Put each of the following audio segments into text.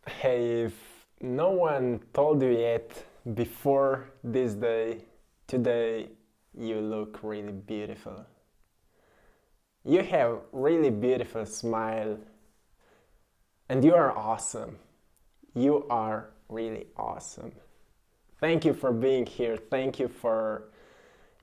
Hey, if no one told you yet before this day, today you look really beautiful. You have really beautiful smile and you are awesome. You are really awesome. Thank you for being here. Thank you for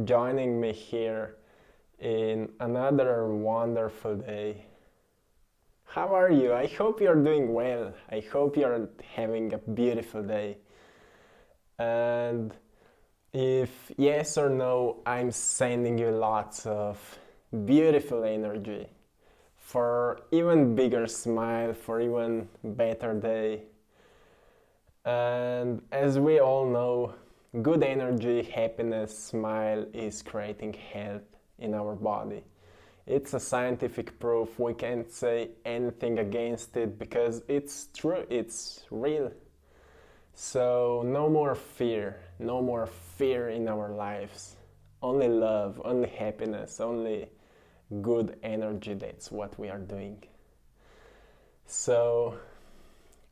joining me here in another wonderful day. How are you? I hope you're doing well. I hope you're having a beautiful day. And if yes or no, I'm sending you lots of beautiful energy for even bigger smile, for even better day. And as we all know, good energy, happiness, smile is creating health in our body. It's a scientific proof. We can't say anything against it because it's true, it's real. So, no more fear, no more fear in our lives. Only love, only happiness, only good energy. That's what we are doing. So,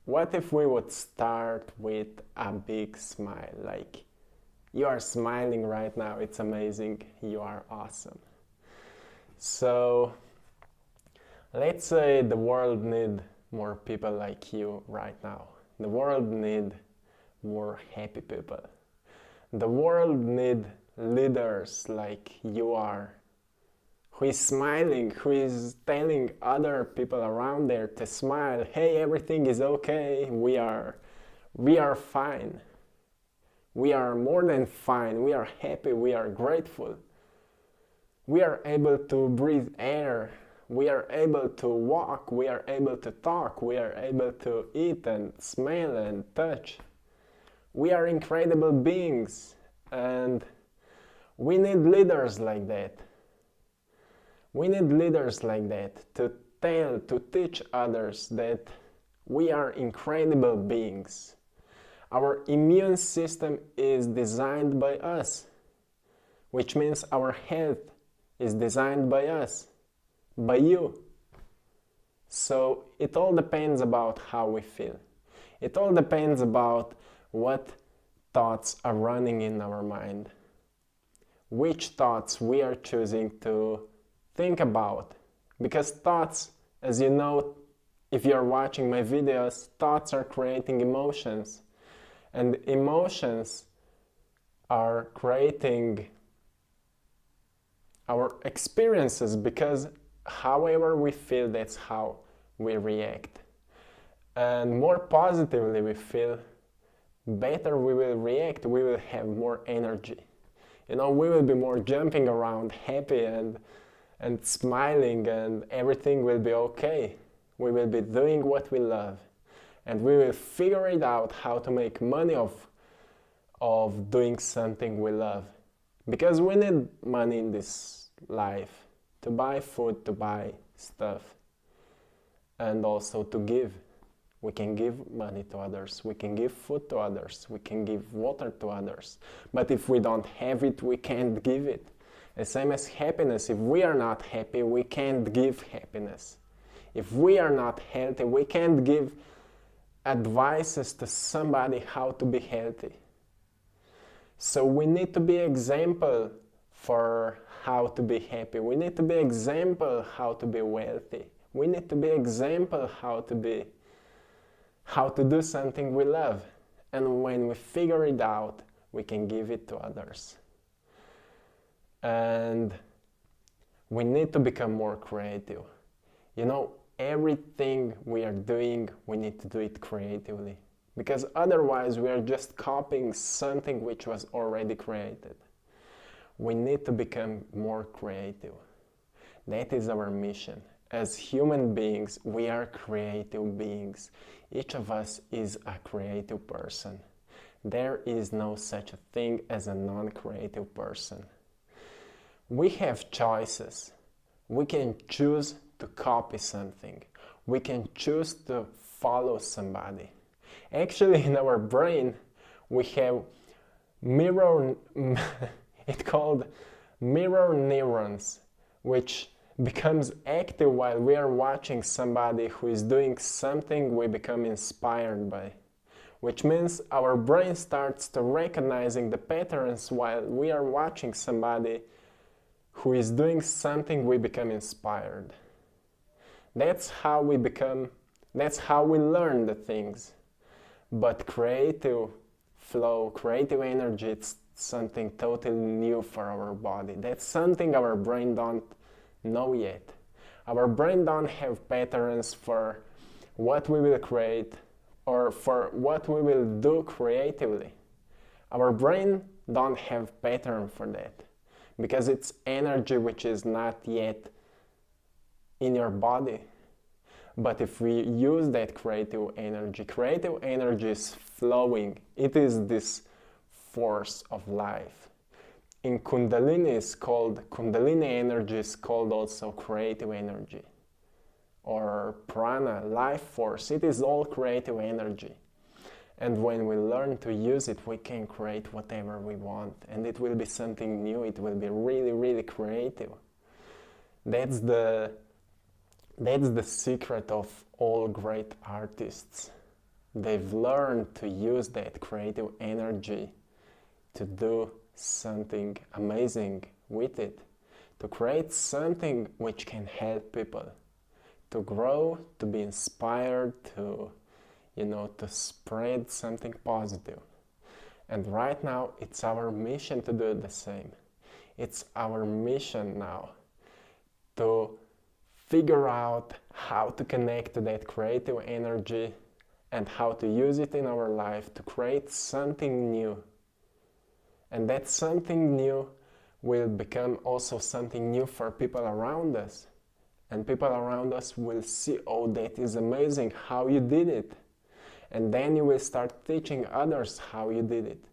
what if we would start with a big smile? Like, you are smiling right now, it's amazing, you are awesome. So, let's say the world need more people like you right now. The world need more happy people. The world need leaders like you are, who is smiling, who is telling other people around there to smile. Hey, everything is okay. We are fine. We are more than fine. We are happy. We are grateful. We are able to breathe air. We are able to walk. We are able to talk. We are able to eat and smell and touch. We are incredible beings, and we need leaders like that. We need leaders like that to tell, to teach others that we are incredible beings. Our immune system is designed by us, which means our health is designed by us, by you. So it all depends about how we feel. It all depends about what thoughts are running in our mind, which thoughts we are choosing to think about. Because thoughts, as you know, if you're watching my videos, thoughts are creating emotions, and emotions are creating our experiences, because however we feel, that's how we react. And more positively we feel, better we will react, we will have more energy. We will be more jumping around, happy and smiling, and everything will be okay. We will be doing what we love, and we will figure it out how to make money of doing something we love. Because we need money in this life to buy food, to buy stuff, and also to give. We can give money to others, we can give food to others, we can give water to others. But if we don't have it, we can't give it. The same as happiness. If we are not happy, we can't give happiness. If we are not healthy, we can't give advices to somebody how to be healthy. So we need to be example for how to be happy. We need to be example how to be wealthy. We need to be example how to do something we love. And when we figure it out, we can give it to others. And we need to become more creative. Everything we are doing, we need to do it creatively. Because otherwise we are just copying something which was already created. We need to become more creative. That is our mission. As human beings, we are creative beings. Each of us is a creative person. There is no such a thing as a non-creative person. We have choices. We can choose to copy something. We can choose to follow somebody. Actually, in our brain, we have it's called mirror neurons, which becomes active while we are watching somebody who is doing something we become inspired by, which means our brain starts to recognizing the patterns while we are watching somebody who is doing something we become inspired. That's how we learn the things. But creative flow, creative energy, it's something totally new for our body. That's something our brain don't know yet. Our brain don't have patterns for what we will create or for what we will do creatively. Our brain don't have pattern for that because it's energy which is not yet in your body. But if we use that creative energy is flowing. It is this force of life. In Kundalini energy is called also creative energy. Or prana, life force. It is all creative energy. And when we learn to use it, we can create whatever we want. And it will be something new. It will be really, really creative. That's the secret of all great artists. They've learned to use that creative energy to do something amazing with it, to create something which can help people, to grow, to be inspired, to spread something positive. And right now, it's our mission to do the same. It's our mission now to figure out how to connect to that creative energy and how to use it in our life to create something new. And that something new will become also something new for people around us. And people around us will see, oh, that is amazing, how you did it. And then you will start teaching others how you did it.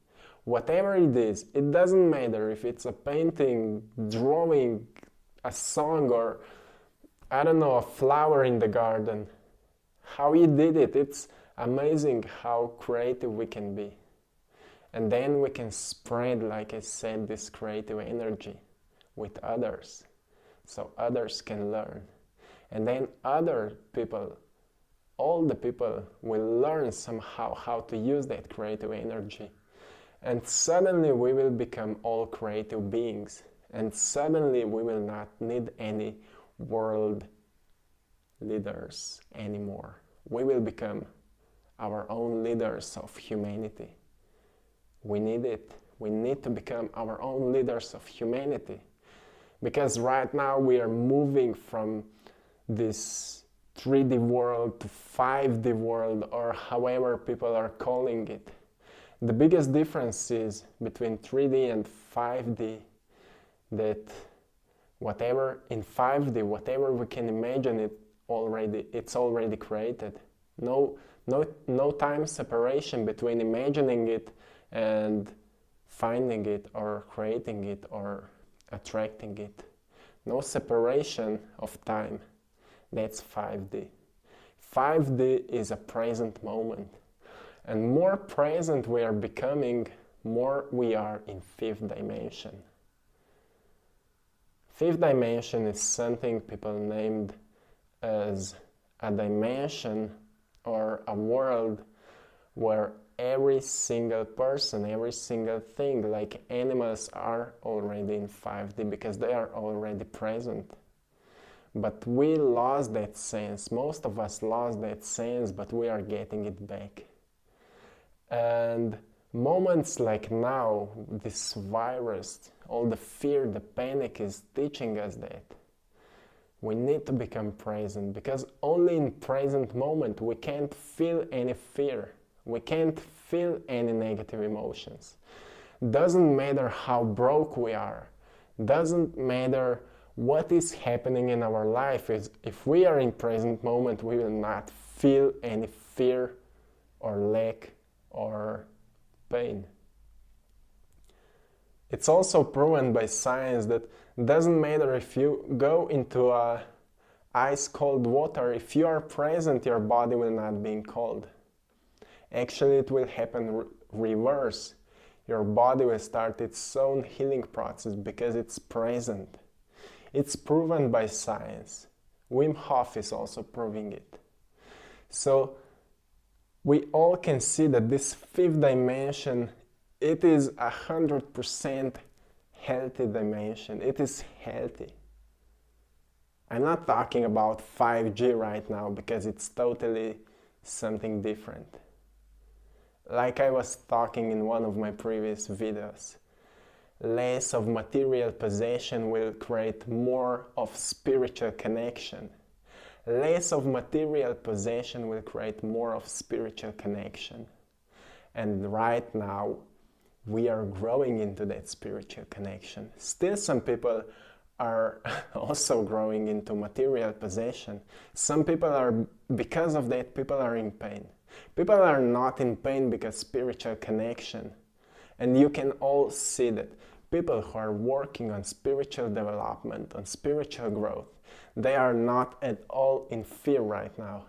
Whatever it is, it doesn't matter if it's a painting, drawing, a song, or I don't know, a flower in the garden. How you did it, it's amazing how creative we can be. And then we can spread, like I said, this creative energy with others, so others can learn. And then other people, all the people will learn somehow how to use that creative energy. And suddenly we will become all creative beings. And suddenly we will not need any world leaders anymore. We will become our own leaders of humanity. We need it. We need to become our own leaders of humanity. Because right now we are moving from this 3D world to 5D world, or however people are calling it. The biggest difference is between 3D and 5D that whatever in 5D, whatever we can imagine it's already created. No time separation between imagining it and finding it or creating it or attracting it. No separation of time. That's 5D. 5D is a present moment. And more present we are becoming, more we are in 5th dimension. 5th dimension is something people named as a dimension or a world where every single person, every single thing, like animals, are already in 5D because they are already present. But we lost that sense. Most of us lost that sense, but we are getting it back. And moments like now, this virus, all the fear, the panic is teaching us that. We need to become present because only in present moment we can't feel any fear. We can't feel any negative emotions. Doesn't matter how broke we are. Doesn't matter what is happening in our life. If we are in present moment, we will not feel any fear or lack or pain. It's also proven by science that doesn't matter if you go into ice cold water, if you are present, your body will not be cold. Actually, it will happen reverse. Your body will start its own healing process because it's present. It's proven by science. Wim Hof is also proving it. So we all can see that this fifth dimension, it is 100% healthy dimension. It is healthy. I'm not talking about 5G right now because it's totally something different. Like I was talking in one of my previous videos, less of material possession will create more of spiritual connection. Less of material possession will create more of spiritual connection. And right now, we are growing into that spiritual connection. Still, some people are also growing into material possession. Some people are, because of that, people are in pain. People are not in pain because spiritual connection. And you can all see that people who are working on spiritual development, on spiritual growth, they are not at all in fear right now.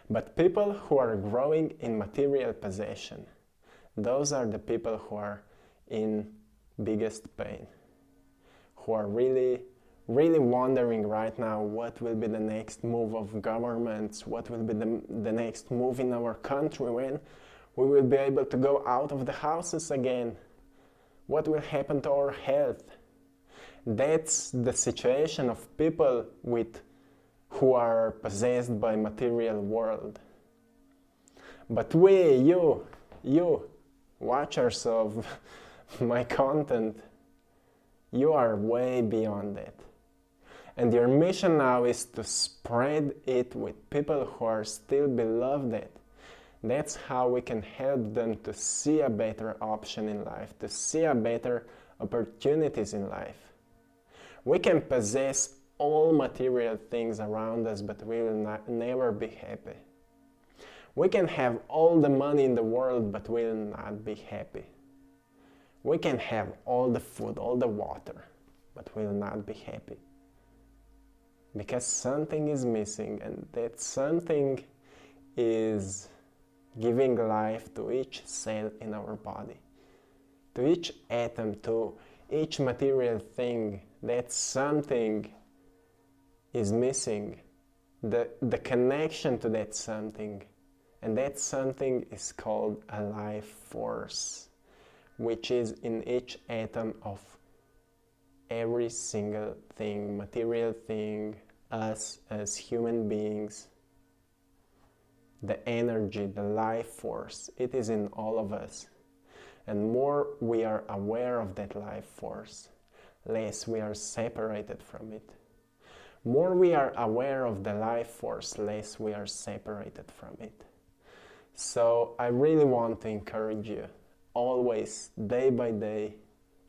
But people who are growing in material possession, those are the people who are in biggest pain, who are really wondering right now what will be the next move of governments, what will be the next move in our country, when we will be able to go out of the houses again, what will happen to our health. That's the situation of people who are possessed by material world. But you watchers of my content, you are way beyond that. And your mission now is to spread it with people who are still below that. That's how we can help them to see a better option in life, to see a better opportunities in life. We can possess all material things around us, but we will never be happy. We can have all the money in the world, but we will not be happy. We can have all the food, all the water, but we will not be happy. Because something is missing, and that something is giving life to each cell in our body, to each atom, to each material thing. That something is missing, the connection to that something, and that something is called a life force, which is in each atom of every single thing, material thing, us as human beings. The energy, the life force, it is in all of us. And more we are aware of that life force, less we are separated from it. More we are aware of the life force, less we are separated from it. So I really want to encourage you, always, day by day,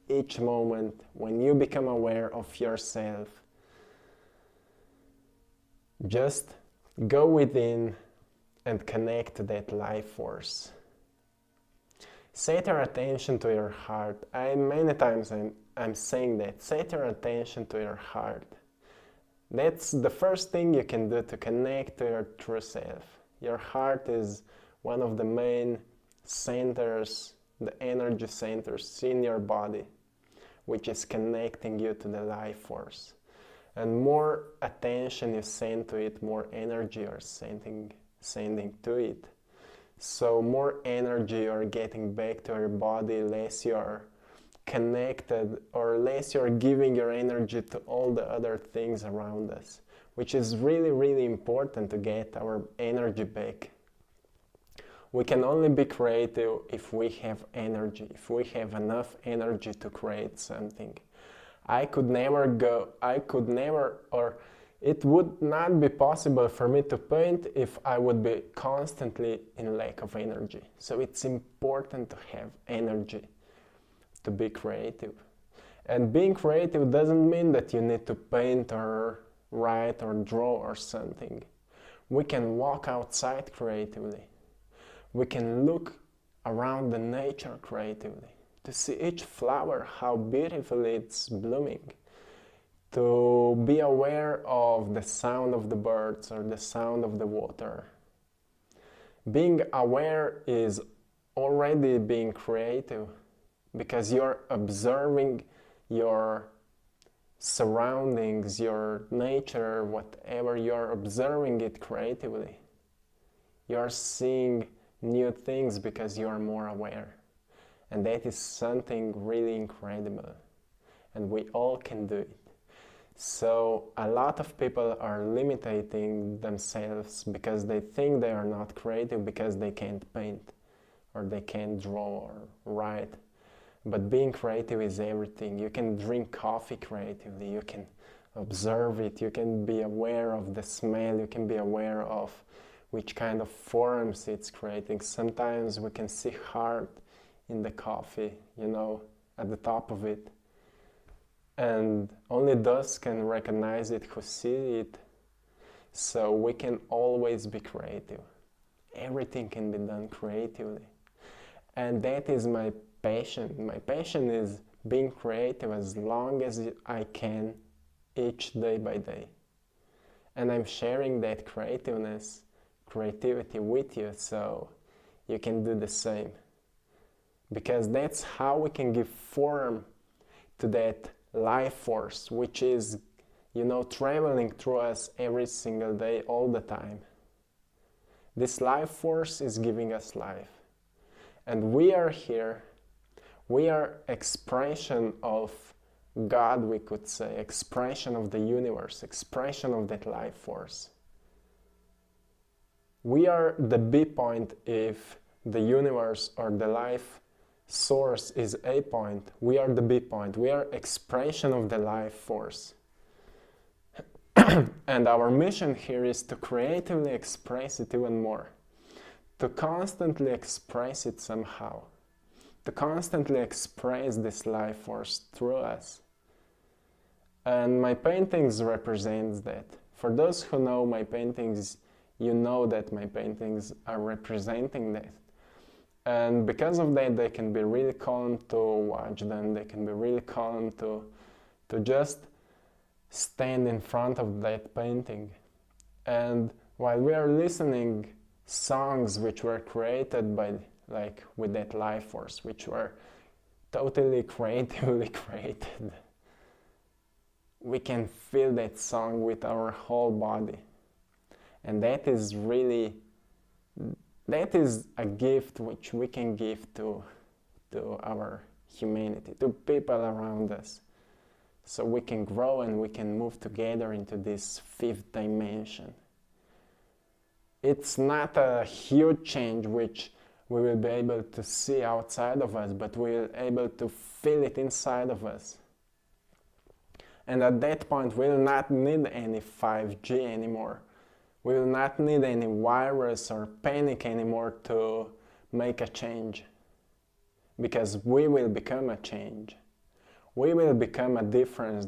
each moment, when you become aware of yourself, just go within and connect to that life force. Set your attention to your heart. Many times I'm saying that. Set your attention to your heart. That's the first thing you can do to connect to your true self. Your heart is one of the main centers, the energy centers in your body, which is connecting you to the life force. And more attention you send to it, more energy you're sending to it. So more energy you're getting back to your body, less you're connected, or less you're giving your energy to all the other things around us, which is really important to get our energy back. We can only be creative if we have energy, if we have enough energy to create something. It would not be possible for me to paint if I would be constantly in lack of energy. So it's important to have energy to be creative. And being creative doesn't mean that you need to paint or write or draw or something. We can walk outside creatively. We can look around the nature creatively, to see each flower, how beautifully it's blooming. To be aware of the sound of the birds or the sound of the water. Being aware is already being creative, because you're observing your surroundings, your nature, whatever, you're observing it creatively. You're seeing new things because you're more aware. And that is something really incredible. And we all can do it. So a lot of people are limiting themselves because they think they are not creative because they can't paint or they can't draw or write. But being creative is everything. You can drink coffee creatively, you can observe it, you can be aware of the smell, you can be aware of which kind of forms it's creating. Sometimes we can see heart in the coffee, at the top of it. And only those can recognize it who see it. So we can always be creative. Everything can be done creatively. And that is my passion. My passion is being creative as long as I can, each day by day. And I'm sharing that creativity with you, so you can do the same. Because that's how we can give form to that life force, which is, traveling through us every single day, all the time. This life force is giving us life. And we are here. We are expression of God, we could say, expression of the universe, expression of that life force. We are the B point if the universe or the life source is A point. We are the B point. We are expression of the life force. And our mission here is to creatively express it even more. To constantly express it somehow. To constantly express this life force through us. And my paintings represent that. For those who know my paintings, you know that my paintings are representing that. And because of that, they can be really calm to watch them. They can be really calm to just stand in front of that painting. And while we are listening songs which were created by, with that life force, which were totally creatively created, we can feel that song with our whole body. And that is a gift which we can give to our humanity, to people around us. So we can grow and we can move together into this fifth dimension. It's not a huge change which we will be able to see outside of us, but we will be able to feel it inside of us. And at that point, we will not need any 5G anymore. We will not need any virus or panic anymore to make a change. Because we will become a change. We will become a difference,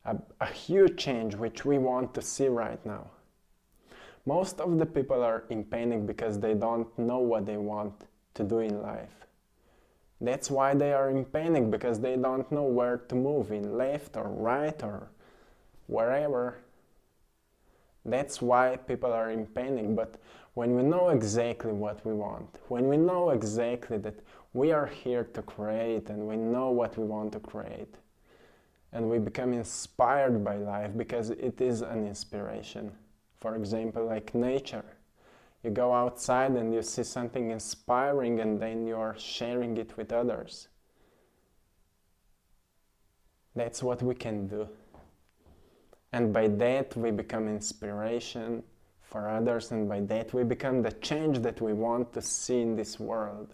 a huge change which we want to see right now. Most of the people are in panic because they don't know what they want to do in life. That's why they are in panic, because they don't know where to move, in left or right or wherever. That's why people are in panic. But when we know exactly what we want, when we know exactly that we are here to create and we know what we want to create, and we become inspired by life because it is an inspiration. For example, like nature. You go outside and you see something inspiring and then you are sharing it with others. That's what we can do. And by that we become inspiration for others, and by that we become the change that we want to see in this world.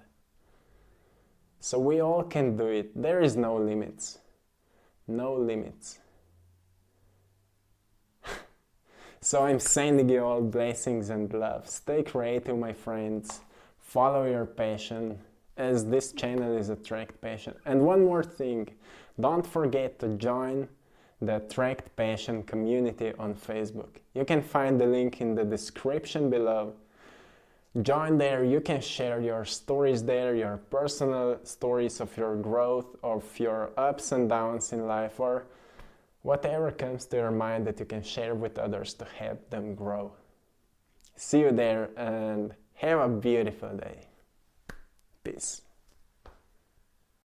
So we all can do it. There is no limits. No limits. So I'm sending you all blessings and love. Stay creative, my friends. Follow your passion, as this channel is AttractPassion. And one more thing, don't forget to join the AttractPassion community on Facebook. You can find the link in the description below. Join there, you can share your stories there, your personal stories of your growth, of your ups and downs in life, or whatever comes to your mind that you can share with others to help them grow. See you there and have a beautiful day. Peace.